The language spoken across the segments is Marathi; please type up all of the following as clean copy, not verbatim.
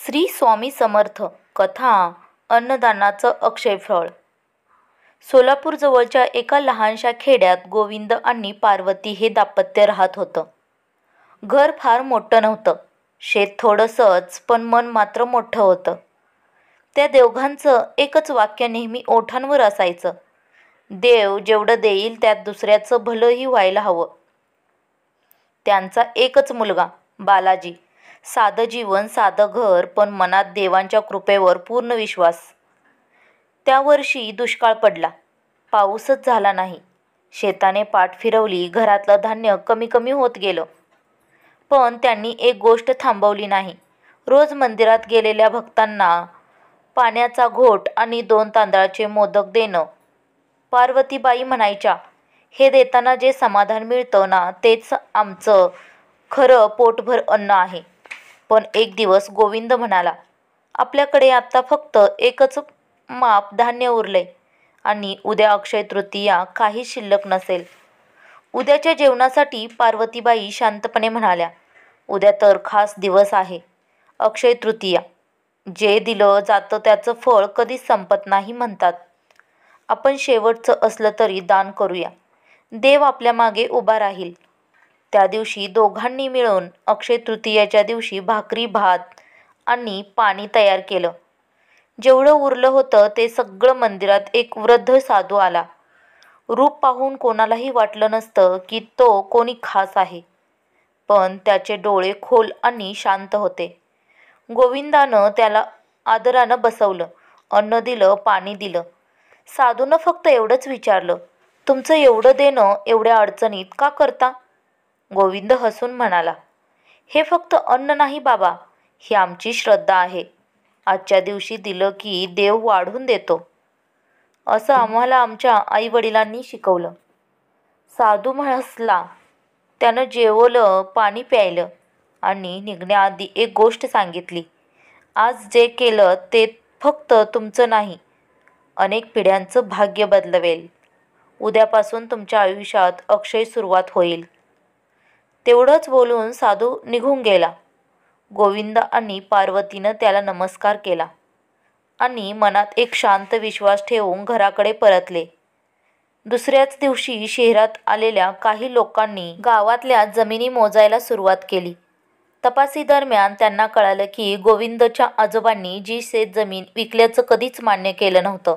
श्री स्वामी समर्थ कथा अन्नदानाचं अक्षय फळ. सोलापूर जवळच्या एका लहानशा खेड्यात गोविंद आणि पार्वती हे दाम्पत्य राहत होतं. घर फार मोठं नव्हतं. शेत थोडंसंच, पण मन मात्र मोठं होतं. त्या दोघांचं एकच वाक्य नेहमी ओठांवर असायचं, देव जेवढं देईल त्यात दुसऱ्याचं भलंही व्हायला हवं. त्यांचा एकच मुलगा बालाजी. साधं जीवन, साधं घर, पण मनात देवांच्या कृपेवर पूर्ण विश्वास. त्या वर्षी दुष्काळ पडला. पाऊसच झाला नाही. शेताने पाठ फिरवली. घरातलं धान्य कमी कमी होत गेलं. पण त्यांनी एक गोष्ट थांबवली नाही. रोज मंदिरात गेलेल्या भक्तांना पाण्याचा घोट आणि 2 तांदळाचे मोदक देणं. पार्वतीबाई म्हणायच्या, हे देताना जे समाधान मिळतं ना, तेच आमचं खरं पोटभर अन्न आहे. पण एक दिवस गोविंद म्हणाला, आपल्याकडे आता फक्त एकच माप धान्य उरलंय आणि उद्या अक्षय तृतीया, काही शिल्लक नसेल. उद्याच्या जेवणासाठी पार्वतीबाई शांतपणे म्हणाल्या, उद्या तर खास दिवस आहे, अक्षय तृतीया. जे दिलं जातं त्याचं फळ कधीच संपत नाही म्हणतात. आपण शेवटचं असलं तरी दान करूया. देव आपल्या मागे उभा राहील. त्या दिवशी दोघांनी मिळून अक्षय तृतीयेच्या दिवशी भाकरी, भात आणि पाणी तयार केलं. जेवढं उरलं होतं ते सगळं मंदिरात एक वृद्ध साधू आला. रूप पाहून कोणालाही वाटलं नसतं की तो कोणी खास आहे, पण त्याचे डोळे खोल आणि शांत होते. गोविंदानं त्याला आदरानं बसवलं, अन्न दिलं, पाणी दिलं. साधूनं फक्त एवढंच विचारलं, तुमचं एवढं देणं एवढ्या अडचणीत का करता? गोविंद हसून म्हणाला, हे फक्त अन्न नाही बाबा, ही आमची श्रद्धा आहे. आजच्या दिवशी दिलं की देव वाढून देतो, असं आम्हाला आमच्या आईवडिलांनी शिकवलं. साधू हसला. त्यानं जेवलं, पाणी प्यायलं आणि निघण्याआधी एक गोष्ट सांगितली, आज जे केलं ते फक्त तुमचं नाही, अनेक पिढ्यांचं भाग्य बदलवेल. उद्यापासून तुमच्या आयुष्यात अक्षय सुरुवात होईल. तेवढंच बोलून साधू निघून गेला. गोविंद आणि पार्वतीनं त्याला नमस्कार केला आणि मनात एक शांत विश्वास ठेवून घराकडे परतले. दुसऱ्याच दिवशी शहरात आलेल्या काही लोकांनी गावातल्या जमिनी मोजायला सुरुवात केली. तपासीदरम्यान त्यांना कळालं की गोविंदच्या आजोबांनी जी शेतजमीन विकल्याचं कधीच मान्य केलं नव्हतं,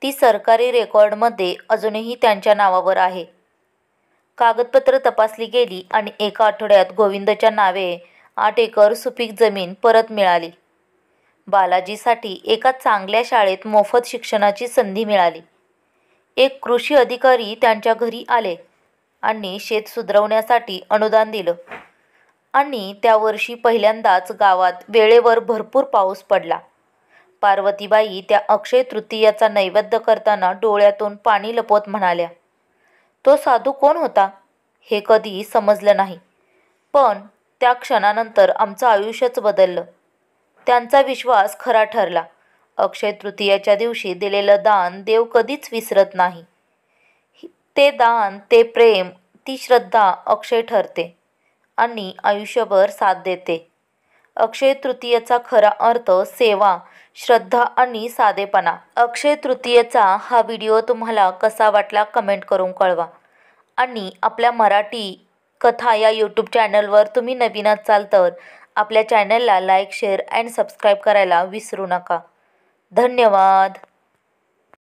ती सरकारी रेकॉर्डमध्ये अजूनही त्यांच्या नावावर आहे. कागदपत्र तपासली गेली आणि एका आठवड्यात गोविंदच्या नावे 8 एकर सुपीक जमीन परत मिळाली. बालाजीसाठी एका चांगल्या शाळेत मोफत शिक्षणाची संधी मिळाली. एक कृषी अधिकारी त्यांच्या घरी आले आणि शेत सुधारण्यासाठी अनुदान दिलं. आणि त्या वर्षी पहिल्यांदाच गावात वेळेवर भरपूर पाऊस पडला. पार्वतीबाई त्या अक्षय तृतीयाचा नैवेद्य करताना डोळ्यातून पाणी लपवत म्हणाल्या, तो साधू कोण होता हे कधी समजलं नाही, पण त्या क्षणानंतर आमचं आयुष्यच बदललं. त्यांचा विश्वास खरा ठरला. अक्षय तृतीयाच्या दिवशी दिलेलं दान देव कधीच विसरत नाही. ते दान, ते प्रेम, ती श्रद्धा अक्षय ठरते आणि आयुष्यभर साथ देते. अक्षय तृतीयेचा खरा अर्थ सेवा, श्रद्धा आणि साधेपणा. अक्षय तृतीयेचा हा व्हिडिओ तुम्हाला कसा वाटला कमेंट करून कळवा. आणि आपल्या मराठी कथा या यूट्यूब चॅनलवर तुम्ही नवीन असाल तर आपल्या चॅनलला लाईक, शेअर अँड सबस्क्राईब करायला विसरू नका. धन्यवाद.